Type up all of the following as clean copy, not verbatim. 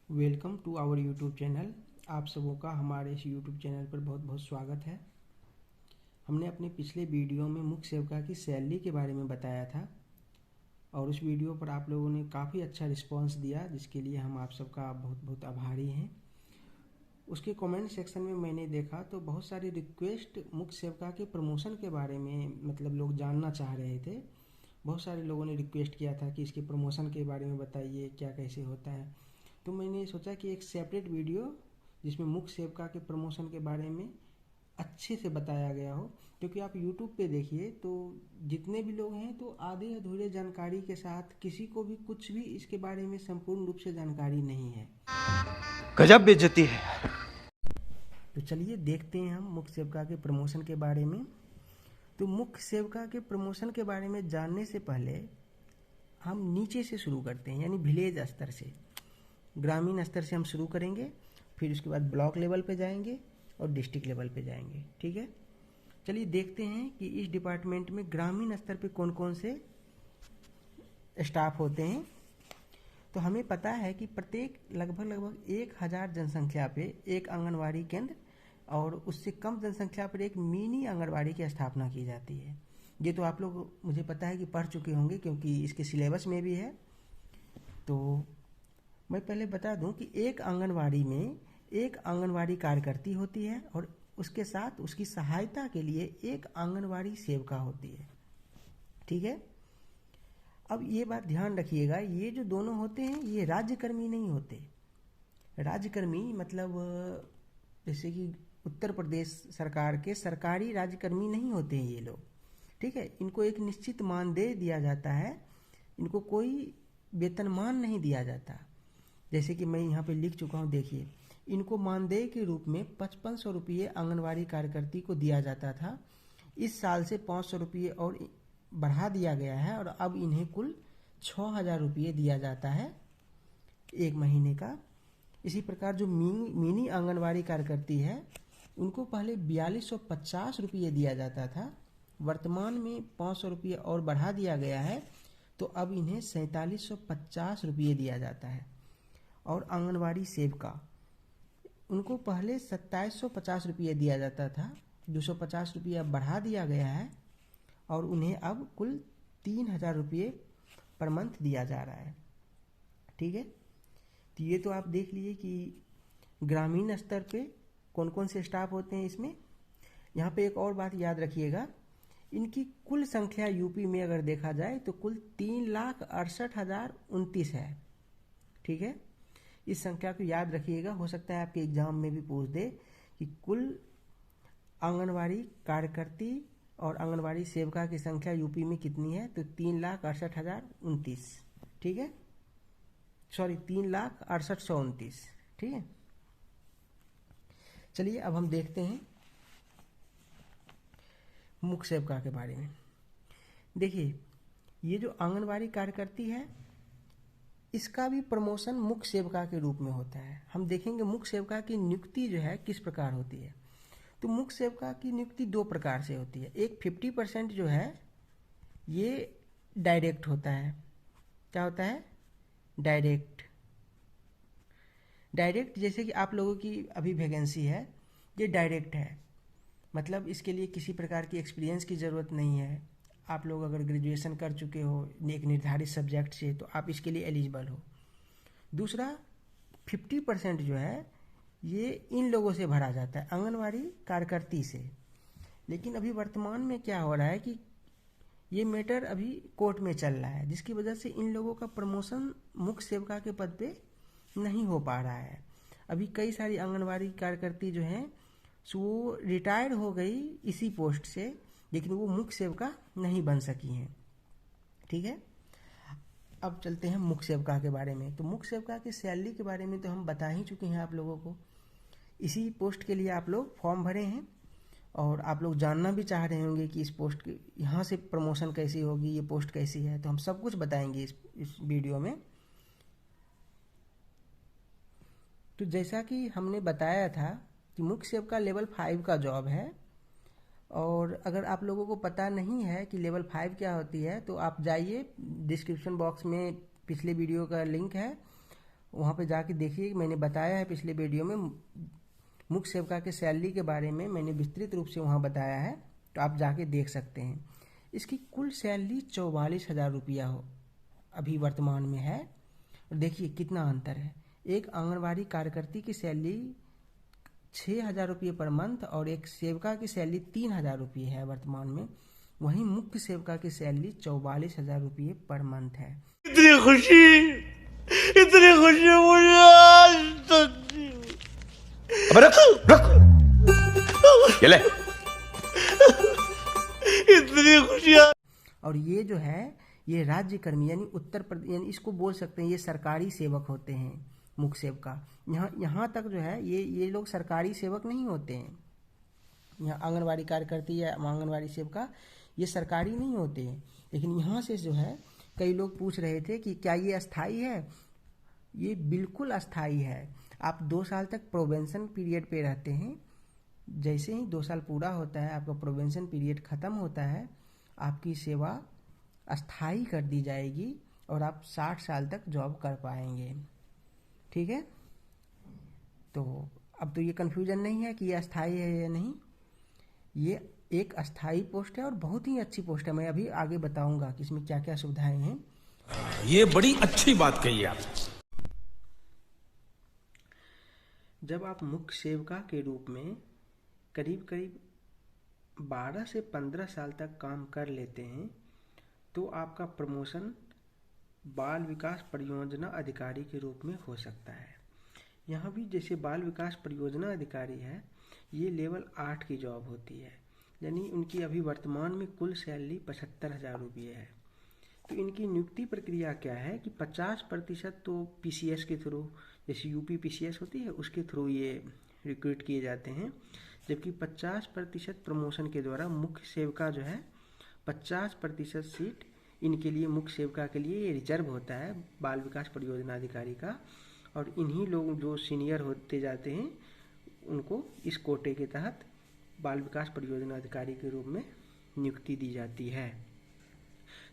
Welcome to our YouTube channel. आप सबों का हमारे इस यूट्यूब चैनल पर बहुत बहुत स्वागत है। हमने अपने पिछले वीडियो में मुख्य सेविका की सैलरी के बारे में बताया था और उस वीडियो पर आप लोगों ने काफ़ी अच्छा रिस्पांस दिया, जिसके लिए हम आप सबका बहुत बहुत आभारी हैं। उसके कमेंट सेक्शन में मैंने देखा तो बहुत सारी रिक्वेस्ट मुख्य सेविका के प्रमोशन के बारे में लोग जानना चाह रहे थे। बहुत सारे लोगों ने रिक्वेस्ट किया था कि इसके प्रमोशन के बारे में बताइए, क्या कैसे होता है। तो मैंने सोचा कि एक सेपरेट वीडियो जिसमें मुख्य सेविका के प्रमोशन के बारे में अच्छे से बताया गया हो, क्योंकि आप YouTube पे देखिए तो जितने भी लोग हैं तो आधे अधूरे जानकारी के साथ, किसी को भी कुछ भी इसके बारे में संपूर्ण रूप से जानकारी नहीं है। गजब बेइज्जती है। तो चलिए देखते हैं हम मुख्य सेविका के प्रमोशन के बारे में। तो मुख्य सेविका के प्रमोशन के बारे में जानने से पहले हम नीचे से शुरू करते हैं, यानी विलेज स्तर से, ग्रामीण स्तर से हम शुरू करेंगे। फिर उसके बाद ब्लॉक लेवल पे जाएंगे और डिस्ट्रिक्ट लेवल पे जाएंगे। ठीक है, चलिए देखते हैं कि इस डिपार्टमेंट में ग्रामीण स्तर पे कौन कौन से स्टाफ होते हैं। तो हमें पता है कि प्रत्येक लगभग 1000 जनसंख्या पे एक आंगनवाड़ी केंद्र और उससे कम जनसंख्या पर एक मिनी आंगनवाड़ी की स्थापना की जाती है। ये तो आप लोग, मुझे पता है कि पढ़ चुके होंगे, क्योंकि इसके सिलेबस में भी है। तो मैं पहले बता दूं कि एक आंगनवाड़ी में एक आंगनवाड़ी कार्यकर्ती होती है और उसके साथ उसकी सहायता के लिए एक आंगनवाड़ी सेविका होती है। ठीक है, अब ये बात ध्यान रखिएगा, ये जो दोनों होते हैं ये राज्यकर्मी नहीं होते। राज्यकर्मी जैसे कि उत्तर प्रदेश सरकार के सरकारी राज्यकर्मी नहीं होते हैं ये लोग। ठीक है, इनको एक निश्चित मानदेय दिया जाता है, इनको कोई वेतनमान नहीं दिया जाता। जैसे कि मैं यहाँ पे लिख चुका हूँ, देखिए, इनको मानदेय के रूप में 5500 रुपये आंगनवाड़ी कार्यकर्ती को दिया जाता था। इस साल से 500 रुपये और बढ़ा दिया गया है और अब इन्हें कुल 6000 रुपये दिया जाता है एक महीने का। इसी प्रकार जो मिनी आंगनवाड़ी कार्यकर्ती है उनको पहले 4250 रुपये दिया जाता था, वर्तमान में 500 रुपये और बढ़ा दिया गया है, तो अब इन्हें 4750 रुपये दिया जाता है। और आंगनवाड़ी सेविका, उनको पहले 2750 रुपये दिया जाता था, 250 रुपये अब बढ़ा दिया गया है और उन्हें अब कुल 3000 रुपये पर मंथ दिया जा रहा है। ठीक है, तो ये तो आप देख लिए कि ग्रामीण स्तर पे कौन कौन से स्टाफ होते हैं इसमें। यहाँ पे एक और बात याद रखिएगा, इनकी कुल संख्या यूपी में अगर देखा जाए तो कुल 3,68,029 है। ठीक है, इस संख्या को याद रखिएगा, हो सकता है आपके एग्जाम में भी पूछ दे कि कुल आंगनवाड़ी कार्यकर्ती और आंगनवाड़ी सेविका की संख्या यूपी में कितनी है, तो 3,68,029। ठीक है, सॉरी 3,68,129। ठीक है, चलिए अब हम देखते हैं मुख्य सेविका के बारे में। देखिए, ये जो आंगनवाड़ी कार्यकर्ती है इसका भी प्रमोशन मुख्य सेविका के रूप में होता है। हम देखेंगे मुख्य सेविका की नियुक्ति जो है किस प्रकार होती है। तो मुख्य सेविका की नियुक्ति दो प्रकार से होती है। एक 50% जो है ये डायरेक्ट होता है। क्या होता है? डायरेक्ट। डायरेक्ट जैसे कि आप लोगों की अभी वैकेंसी है, ये डायरेक्ट है, मतलब इसके लिए किसी प्रकार की एक्सपीरियंस की ज़रूरत नहीं है। आप लोग अगर ग्रेजुएशन कर चुके हो एक निर्धारित सब्जेक्ट से तो आप इसके लिए एलिजिबल हो। दूसरा 50% जो है ये इन लोगों से भरा जाता है, आंगनवाड़ी कार्यकर्ती से। लेकिन अभी वर्तमान में क्या हो रहा है कि ये मैटर अभी कोर्ट में चल रहा है, जिसकी वजह से इन लोगों का प्रमोशन मुख्य सेविका के पद पे नहीं हो पा रहा है। अभी कई सारी आंगनवाड़ी कार्यकर्ती जो हैं सो वो रिटायर हो गई इसी पोस्ट से, लेकिन वो मुख्य सेविका नहीं बन सकी हैं। ठीक है, अब चलते हैं मुख्य सेविका के बारे में। तो मुख्य सेविका की सैलरी के बारे में तो हम बता ही चुके हैं आप लोगों को। इसी पोस्ट के लिए आप लोग फॉर्म भरे हैं और आप लोग जानना भी चाह रहे होंगे कि इस पोस्ट की यहाँ से प्रमोशन कैसी होगी, ये पोस्ट कैसी है, तो हम सब कुछ बताएंगे इस वीडियो में। तो जैसा कि हमने बताया था कि मुख्य सेविका लेवल 5 का जॉब है, और अगर आप लोगों को पता नहीं है कि लेवल 5 क्या होती है तो आप जाइए, डिस्क्रिप्शन बॉक्स में पिछले वीडियो का लिंक है, वहाँ पे जाके देखिए, मैंने बताया है पिछले वीडियो में मुख्य सेवका के सैलरी के बारे में मैंने विस्तृत रूप से वहाँ बताया है, तो आप जाके देख सकते हैं। इसकी कुल सैलरी 44,000 रुपया हो अभी वर्तमान में है। और देखिए कितना अंतर है, एक आंगनबाड़ी कार्यकर्ती की सैलरी 6,000 रुपये पर मंथ और एक सेवका की सैलरी 3,000 रुपये है वर्तमान में। वहीं मुख्य सेवका की सैलरी 44,000 रुपये पर मंथ है। इतनी खुशी मुझे आज तक नहीं हुई। अबे रुक ये ले, इतनी खुशियाँ। और ये जो है ये राज्य कर्मी यानी उत्तर प्रदेश, यानी इसको बोल सकते हैं ये सरकारी सेवक होते हैं मुख्य सेवका। यहाँ तक जो है ये लोग सरकारी सेवक नहीं होते हैं। यहाँ आंगनबाड़ी कार्यकर्ती या आंगनबाड़ी सेवका ये सरकारी नहीं होते हैं। लेकिन यहाँ से जो है कई लोग पूछ रहे थे कि क्या ये अस्थाई है। ये बिल्कुल अस्थाई है। आप 2 साल तक प्रोबेंशन पीरियड पे रहते हैं। जैसे ही 2 साल पूरा होता है, आपका प्रोबेंशन पीरियड ख़त्म होता है, आपकी सेवा अस्थाई कर दी जाएगी और आप 60 साल तक जॉब कर पाएंगे। ठीक है, तो अब तो ये कन्फ्यूजन नहीं है कि ये अस्थाई है या नहीं। ये एक अस्थाई पोस्ट है और बहुत ही अच्छी पोस्ट है। मैं अभी आगे बताऊंगा कि इसमें क्या क्या सुविधाएं हैं। ये बड़ी अच्छी बात कही आप। जब आप मुख्य सेवका के रूप में करीब करीब 12 से 15 साल तक काम कर लेते हैं तो आपका प्रमोशन बाल विकास परियोजना अधिकारी के रूप में हो सकता है। यहाँ भी जैसे बाल विकास परियोजना अधिकारी है, ये लेवल 8 की जॉब होती है, यानी उनकी अभी वर्तमान में कुल सैलरी 75,000 रुपये है। तो इनकी नियुक्ति प्रक्रिया क्या है कि 50% तो PCS के थ्रू, जैसे UP PCS होती है उसके थ्रू ये रिक्रूट किए जाते हैं, जबकि 50% प्रमोशन के द्वारा मुख्य सेवका जो है 50% सीट इनके लिए, मुख्य सेवका के लिए ये रिजर्व होता है बाल विकास परियोजना अधिकारी का। और इन्हीं लोग जो सीनियर होते जाते हैं उनको इस कोटे के तहत बाल विकास परियोजना अधिकारी के रूप में नियुक्ति दी जाती है।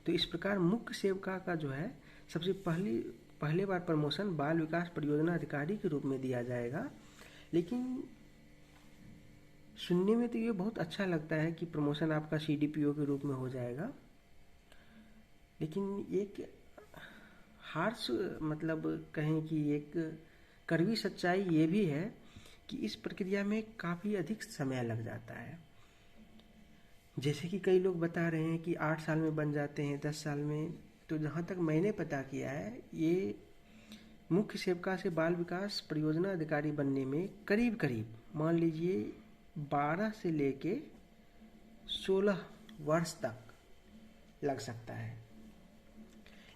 तो इस प्रकार मुख्य सेवका का जो है सबसे पहले बार प्रमोशन बाल विकास परियोजना अधिकारी के रूप में दिया जाएगा। लेकिन सुनने में तो ये बहुत अच्छा लगता है कि प्रमोशन आपका CDPO के रूप में हो जाएगा, लेकिन एक हार्श मतलब कहें कि एक कड़वी सच्चाई ये भी है कि इस प्रक्रिया में काफ़ी अधिक समय लग जाता है। जैसे कि कई लोग बता रहे हैं कि 8 साल में बन जाते हैं, 10 साल में। तो जहाँ तक मैंने पता किया है, ये मुख्य सेवका से बाल विकास परियोजना अधिकारी बनने में करीब करीब मान लीजिए 12 से लेके 16 वर्ष तक लग सकता है।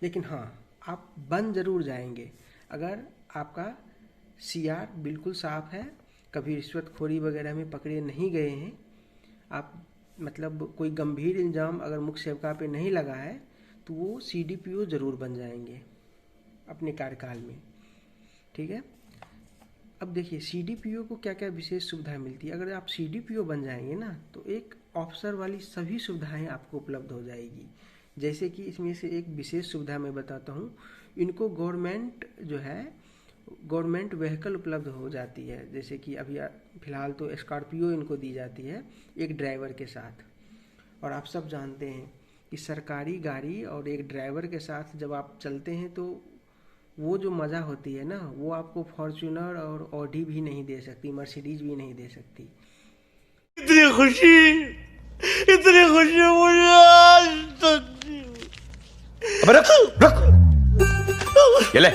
लेकिन हाँ, आप बन जरूर जाएंगे अगर आपका CR बिल्कुल साफ है, कभी रिश्वतखोरी वगैरह में पकड़े नहीं गए हैं, आप मतलब कोई गंभीर इल्ज़ाम अगर मुख्य सेवका पे नहीं लगा है, तो वो CDPO जरूर बन जाएंगे अपने कार्यकाल में। ठीक है, अब देखिए CDPO को क्या क्या विशेष सुविधाएं मिलती है। अगर आप CDPO बन जाएंगे ना, तो एक ऑफिसर वाली सभी सुविधाएं आपको उपलब्ध हो जाएगी। जैसे कि इसमें से एक विशेष सुविधा मैं बताता हूँ, इनको गवर्नमेंट व्हीकल उपलब्ध हो जाती है। जैसे कि अभी फिलहाल तो स्कॉर्पियो इनको दी जाती है एक ड्राइवर के साथ। और आप सब जानते हैं कि सरकारी गाड़ी और एक ड्राइवर के साथ जब आप चलते हैं तो वो जो मज़ा होती है ना, वो आपको फॉर्च्यूनर और ऑडी भी नहीं दे सकती, मर्सिडीज भी नहीं दे सकती। इतनी खुशी मुझे आज तक नहीं हुई। अबे रुक ये ले,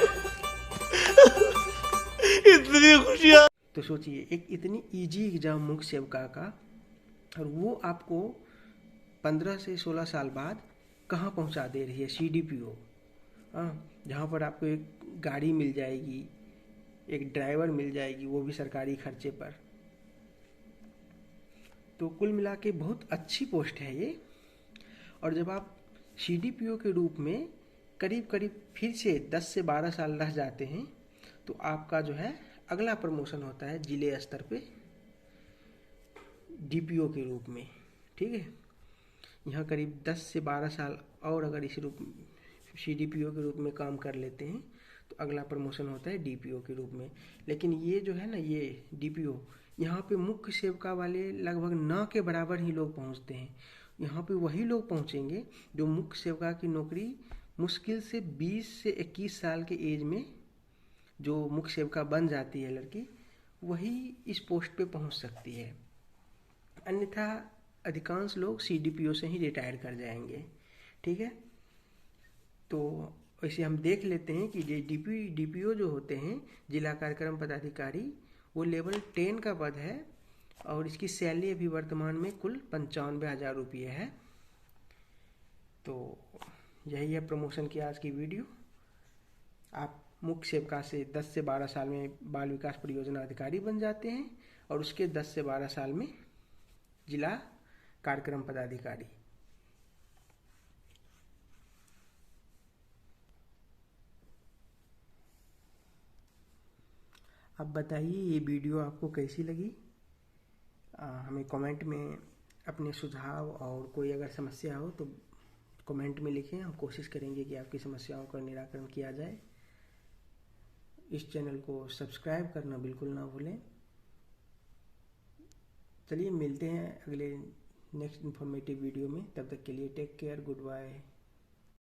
इतनी खुशियाँ। तो सोचिए, एक इतनी इजी एग्जाम मुख्य सेवका का, और वो आपको 15 से 16 साल बाद कहाँ पहुँचा दे रही है, CDPO। हाँ, जहाँ पर आपको एक गाड़ी मिल जाएगी, एक ड्राइवर मिल जाएगी, वो भी सरकारी खर्चे पर। तो कुल मिला के बहुत अच्छी पोस्ट है ये। और जब आप CDPO के रूप में करीब करीब फिर से 10 से 12 साल रह जाते हैं, तो आपका जो है अगला प्रमोशन होता है जिले स्तर पे DPO के रूप में। ठीक है, यहाँ करीब 10 से 12 साल और अगर इस रूप CDPO के रूप में काम कर लेते हैं तो अगला प्रमोशन होता है DPO के रूप में। लेकिन ये जो है ना, ये DPO, यहाँ पे मुख्य सेवका वाले लगभग 9 के बराबर ही लोग पहुँचते हैं। यहाँ पे वही लोग पहुँचेंगे जो मुख्य सेवका की नौकरी मुश्किल से 20 से 21 साल के एज में जो मुख्य सेवका बन जाती है लड़की, वही इस पोस्ट पे पहुँच सकती है। अन्यथा अधिकांश लोग CDPO से ही रिटायर कर जाएंगे। ठीक है, तो वैसे हम देख लेते हैं कि DPO जो होते हैं, जिला कार्यक्रम पदाधिकारी, वो लेवल 10 का पद है और इसकी सैलरी अभी वर्तमान में कुल 95,000 रुपये है। तो यही है प्रमोशन की आज की वीडियो। आप मुख्य सेवका से 10 से 12 साल में बाल विकास परियोजना अधिकारी बन जाते हैं और उसके 10 से 12 साल में जिला कार्यक्रम पदाधिकारी। अब बताइए ये वीडियो आपको कैसी लगी। हमें कमेंट में अपने सुझाव और कोई अगर समस्या हो तो कमेंट में लिखें। हम कोशिश करेंगे कि आपकी समस्याओं का निराकरण किया जाए। इस चैनल को सब्सक्राइब करना बिल्कुल ना भूलें। चलिए मिलते हैं अगले नेक्स्ट इन्फॉर्मेटिव वीडियो में। तब तक के लिए टेक केयर, गुड बाय।